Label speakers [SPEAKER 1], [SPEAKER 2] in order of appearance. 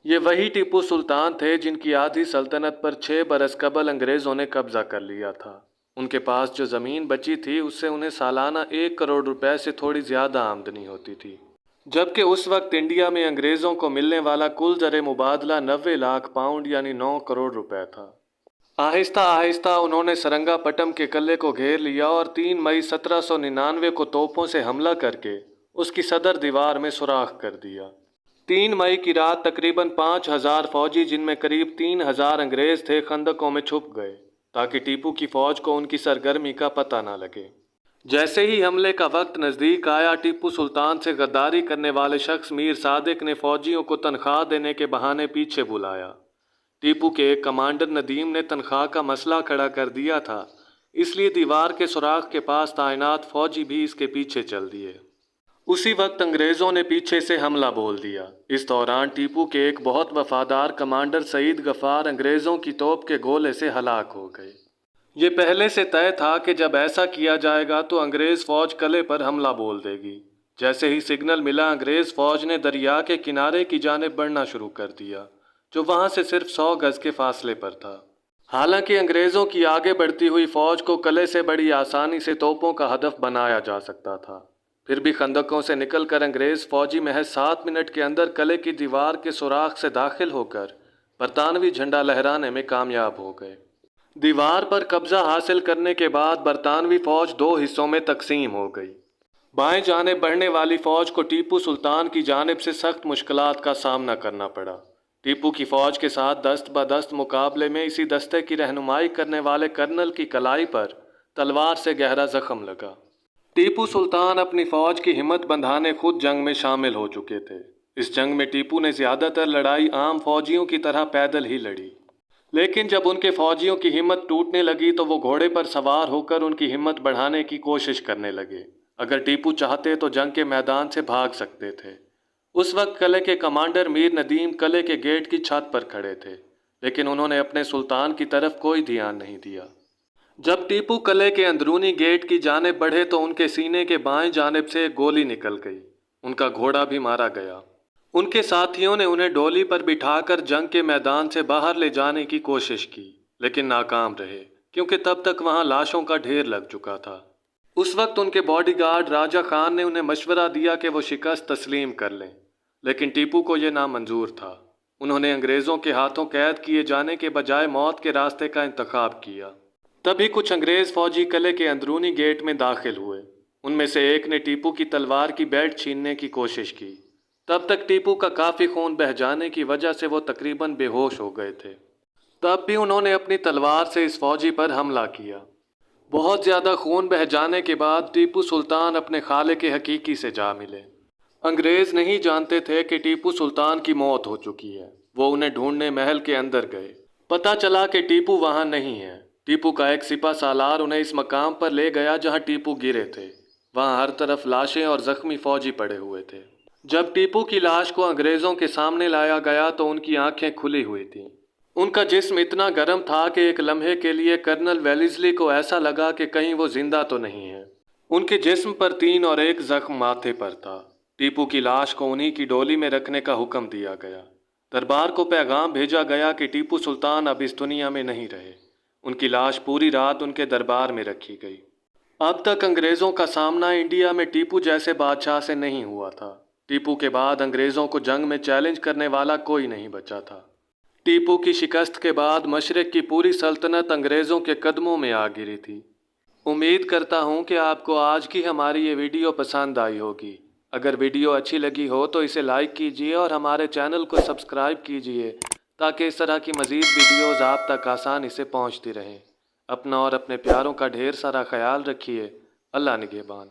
[SPEAKER 1] ये वही टीपू सुल्तान थे जिनकी आधी सल्तनत पर 6 बरस कबल अंग्रेज़ों ने कब्ज़ा कर लिया था। उनके पास जो ज़मीन बची थी उससे उन्हें सालाना 1 करोड़ रुपए से थोड़ी ज़्यादा आमदनी होती थी, जबकि उस वक्त इंडिया में अंग्रेज़ों को मिलने वाला कुल ज़र मुबादला 90 लाख पाउंड यानी 9 करोड़ रुपए था। आहिस्ता आहिस्ता उन्होंने सरंगापटम के किले को घेर लिया और 3 मई 1799 को तोपों से हमला करके उसकी सदर दीवार में सुराख कर दिया। 3 मई की रात तकरीबन 5,000 फौजी, जिनमें करीब 3,000 अंग्रेज थे, खंदकों में छुप गए ताकि टीपू की फौज को उनकी सरगर्मी का पता न लगे। जैसे ही हमले का वक्त नज़दीक आया, टीपू सुल्तान से गद्दारी करने वाले शख्स मीर सादिक ने फौजियों को तनख्वाह देने के बहाने पीछे बुलाया। टीपू के एक कमांडर नदीम ने तनख्वाह का मसला खड़ा कर दिया था, इसलिए दीवार के सुराख के पास तैनात फौजी भी इसके पीछे चल दिए। उसी वक्त अंग्रेज़ों ने पीछे से हमला बोल दिया। इस दौरान टीपू के एक बहुत वफादार कमांडर सईद गफ़ार अंग्रेज़ों की तोप के गोले से हलाक हो गए। ये पहले से तय था कि जब ऐसा किया जाएगा तो अंग्रेज़ फ़ौज किले पर हमला बोल देगी। जैसे ही सिग्नल मिला, अंग्रेज़ फ़ौज ने दरिया के किनारे की जानिब बढ़ना शुरू कर दिया, जो वहाँ से सिर्फ 100 गज़ के फासले पर था। हालांकि अंग्रेज़ों की आगे बढ़ती हुई फ़ौज को किले से बड़ी आसानी से तोपों का हदफ बनाया जा सकता था। फिर भी खंदकों से निकलकर अंग्रेज़ फ़ौजी महज 7 मिनट के अंदर किले की दीवार के सुराख से दाखिल होकर बरतानवी झंडा लहराने में कामयाब हो गए। दीवार पर कब्ज़ा हासिल करने के बाद बरतानवी फ़ौज 2 हिस्सों में तकसीम हो गई। बाएं जानिब बढ़ने वाली फ़ौज को टीपू सुल्तान की जानिब से सख्त मुश्किलात का सामना करना पड़ा। टीपू की फ़ौज के साथ दस्त बदस्त मुकाबले में इसी दस्ते की रहनुमाई करने वाले कर्नल की कलाई पर तलवार से गहरा ज़ख्म लगा। टीपू सुल्तान अपनी फ़ौज की हिम्मत बंधाने खुद जंग में शामिल हो चुके थे। इस जंग में टीपू ने ज़्यादातर लड़ाई आम फ़ौजियों की तरह पैदल ही लड़ी, लेकिन जब उनके फ़ौजियों की हिम्मत टूटने लगी तो वो घोड़े पर सवार होकर उनकी हिम्मत बढ़ाने की कोशिश करने लगे। अगर टीपू चाहते तो जंग के मैदान से भाग सकते थे। उस वक्त किले के कमांडर मीर नदीम किले के गेट की छत पर खड़े थे, लेकिन उन्होंने अपने सुल्तान की तरफ कोई ध्यान नहीं दिया। जब टीपू किले के अंदरूनी गेट की जानिब बढ़े तो उनके सीने के बाएं जानिब से एक गोली निकल गई। उनका घोड़ा भी मारा गया। उनके साथियों ने उन्हें डोली पर बिठाकर जंग के मैदान से बाहर ले जाने की कोशिश की, लेकिन नाकाम रहे, क्योंकि तब तक वहां लाशों का ढेर लग चुका था। उस वक्त उनके बॉडीगार्ड राजा खान ने उन्हें मशवरा दिया कि वो शिकस्त तस्लीम कर लें, लेकिन टीपू को यह नामंजूर था। उन्होंने अंग्रेज़ों के हाथों कैद किए जाने के बजाय मौत के रास्ते का इंतखाब किया। तभी कुछ अंग्रेज़ फ़ौजी किले के अंदरूनी गेट में दाखिल हुए। उनमें से एक ने टीपू की तलवार की बेल्ट छीनने की कोशिश की। तब तक टीपू का काफ़ी खून बह जाने की वजह से वो तकरीबन बेहोश हो गए थे। तब भी उन्होंने अपनी तलवार से इस फौजी पर हमला किया। बहुत ज़्यादा खून बह जाने के बाद टीपू सुल्तान अपने खाले के हकीकी से जा मिले। अंग्रेज़ नहीं जानते थे कि टीपू सुल्तान की मौत हो चुकी है। वो उन्हें ढूंढने महल के अंदर गए। पता चला कि टीपू वहाँ नहीं है। टीपू का एक सिपा सालार उन्हें इस मकाम पर ले गया जहाँ टीपू गिरे थे। वहाँ हर तरफ लाशें और ज़ख्मी फौजी पड़े हुए थे। जब टीपू की लाश को अंग्रेज़ों के सामने लाया गया तो उनकी आंखें खुली हुई थीं। उनका जिस्म इतना गर्म था कि एक लम्हे के लिए कर्नल वेलिस्ली को ऐसा लगा कि कहीं वो जिंदा तो नहीं है। उनके जिस्म पर 3 और 1 जख्म माथे पर था। टीपू की लाश को उन्हीं की डोली में रखने का हुक्म दिया गया। दरबार को पैगाम भेजा गया कि टीपू सुल्तान अब इस दुनिया में नहीं रहे। उनकी लाश पूरी रात उनके दरबार में रखी गई। अब तक अंग्रेज़ों का सामना इंडिया में टीपू जैसे बादशाह से नहीं हुआ था। टीपू के बाद अंग्रेज़ों को जंग में चैलेंज करने वाला कोई नहीं बचा था। टीपू की शिकस्त के बाद मशरिक़ की पूरी सल्तनत अंग्रेज़ों के कदमों में आ गिरी थी। उम्मीद करता हूँ कि आपको आज की हमारी ये वीडियो पसंद आई होगी। अगर वीडियो अच्छी लगी हो तो इसे लाइक कीजिए और हमारे चैनल को सब्सक्राइब कीजिए, ताकि इस तरह की मज़ीद वीडियोज़ आप तक आसानी से पहुँचती रहें। अपना और अपने प्यारों का ढेर सारा ख्याल रखिए। अल्लाह निगहबान।